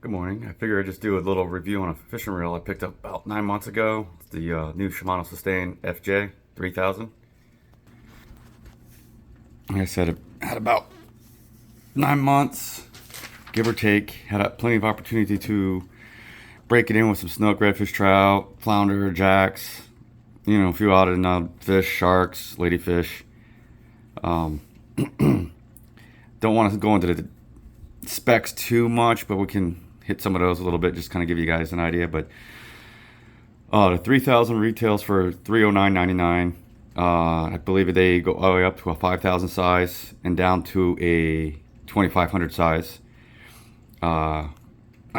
Good morning. I figured I'd just do a little review on a fishing reel I picked up about 9 months ago. It's the new Shimano Sustain FJ 3000. Like I said, it had about 9 months, give or take. Had plenty of opportunity to break it in with some snook, redfish, trout, flounder, jacks, a few odd and odd fish, sharks, ladyfish. Don't want to go into the specs too much, but we can hit some of those a little bit, just kind of give you guys an idea. But the 3000 retails for $309.99. I believe they go all the way up to a 5000 size and down to a 2500 size. I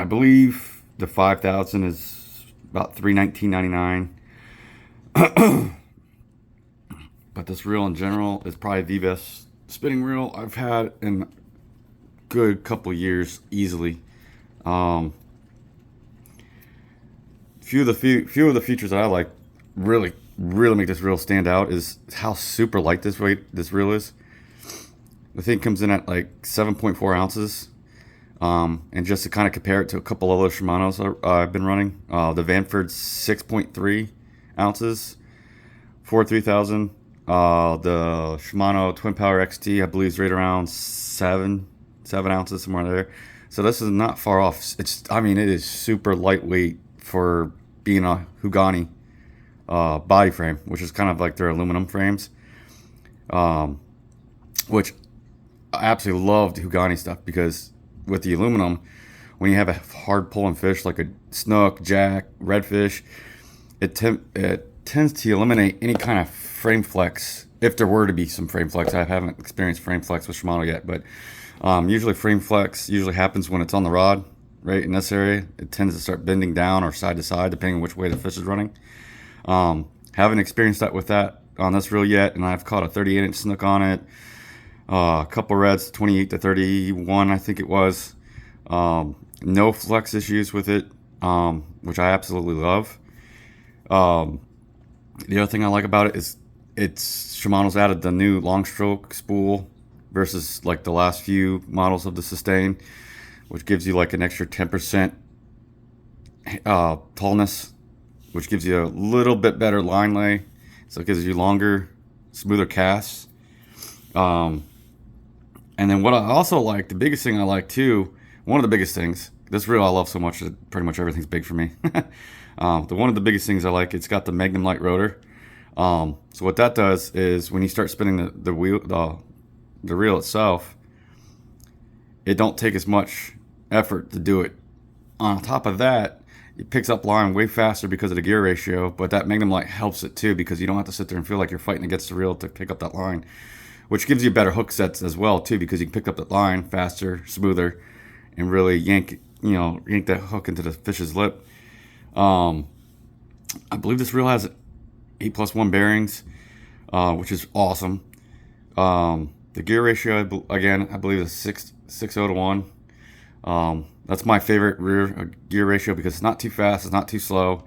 believe the 5000 is about $319.99. But this reel in general is probably the best spinning reel I've had in a good couple years, easily. Few of the features that I like really make this reel stand out is how super light this reel is. The thing comes in at like 7.4 ounces. And just to kind of compare it to a couple other Shimanos I've been running, the Vanford's 6.3 ounces for 3000. The Shimano Twin Power XT, I believe, is right around 7 ounces, somewhere there. So this is not far off. It is super lightweight for being a Hugani body frame, which is kind of like their aluminum frames. Which I absolutely love the Hugani stuff, because with the aluminum, when you have a hard pulling fish like a snook, jack, redfish, it tends to eliminate any kind of frame flex, if there were to be some frame flex. I haven't experienced frame flex with Shimano yet, but usually frame flex happens when it's on the rod, right in this area. It tends to start bending down or side to side, depending on which way the fish is running. Haven't experienced that with that on this reel yet, and I've caught a 38-inch snook on it. A couple reds, 28 to 31, I think it was. No flex issues with it, which I absolutely love. The other thing I like about it is Shimano's added the new long stroke spool versus like the last few models of the Sustain, which gives you like an extra 10% tallness, which gives you a little bit better line lay. So it gives you longer, smoother casts. And then what I also like, the biggest thing I like too, one of the biggest things, this reel I love so much that pretty much everything's big for me. One of the biggest things I like, it's got the Magnum Light rotor. So what that does is when you start spinning the reel itself, it don't take as much effort to do it. On top of that, it picks up line way faster because of the gear ratio, but that Magnum Light helps it too, because you don't have to sit there and feel like you're fighting against the reel to pick up that line, which gives you better hook sets as well too, because you can pick up that line faster, smoother, and really yank that hook into the fish's lip. I believe this reel has 8+1 bearings, which is awesome. The gear ratio, again, I believe is 6.0 to 1. That's my favorite rear gear ratio, because it's not too fast, it's not too slow.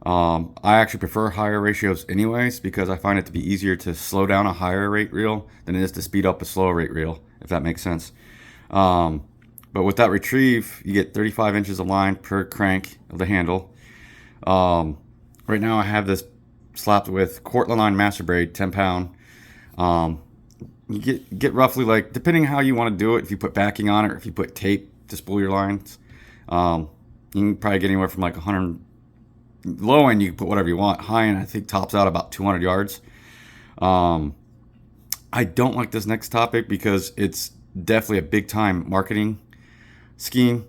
I actually prefer higher ratios anyways, because I find it to be easier to slow down a higher rate reel than it is to speed up a slower rate reel, if that makes sense. But with that retrieve, you get 35 inches of line per crank of the handle. Right now I have this slapped with Cortland line master braid, 10 pound. You get roughly, like, depending how you want to do it, if you put backing on it or if you put tape to spool your lines, you can probably get anywhere from like 100. Low end you can put whatever you want. High end I think tops out about 200 yards. I don't like this next topic because it's definitely a big time marketing scheme,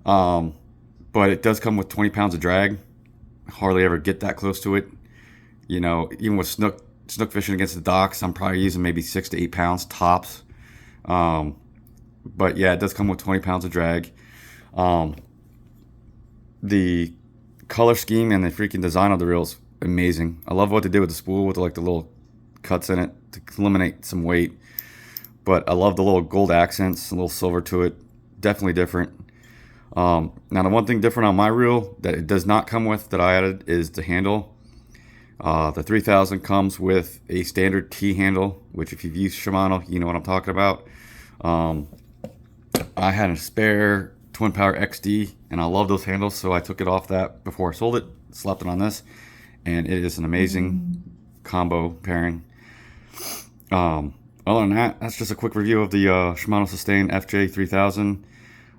but it does come with 20 pounds of drag. Hardly ever get that close to it. Even with snook fishing against the docks, I'm probably using maybe 6 to 8 pounds tops. But yeah, it does come with 20 pounds of drag. The color scheme and the freaking design of the reel is amazing. I love what they did with the spool, with the little cuts in it to eliminate some weight. But I love the little gold accents, a little silver to it. Definitely different. Now the one thing different on my reel that it does not come with that I added is the handle. The 3000 comes with a standard T handle, which if you've used Shimano, you know what I'm talking about. I had a spare Twin Power XD, and I love those handles, so I took it off that before I sold it, slapped it on this, and it is an amazing combo pairing. Other than that, that's just a quick review of the Shimano Sustain FJ 3000.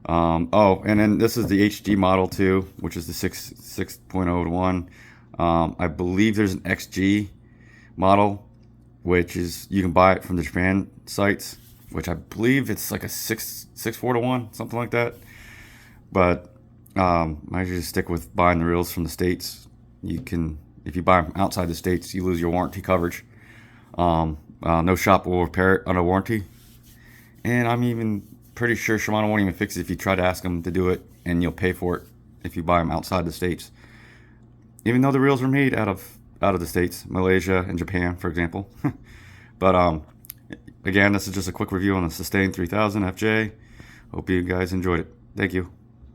Oh, and then this is the HD model too, which is the 6.01. I believe there's an XG model, which is, you can buy it from the Japan sites, which I believe it's like a 6.4 to 1, something like that. But I usually stick with buying the reels from the States. You can, if you buy them outside the States, you lose your warranty coverage. No shop will repair it under warranty, and I'm even pretty sure Shimano won't even fix it if you try to ask them to do it, and you'll pay for it if you buy them outside the States. Even though the reels are made out of the States, Malaysia and Japan, for example. But again, this is just a quick review on the Sustain 3000 FJ. Hope you guys enjoyed it. Thank you.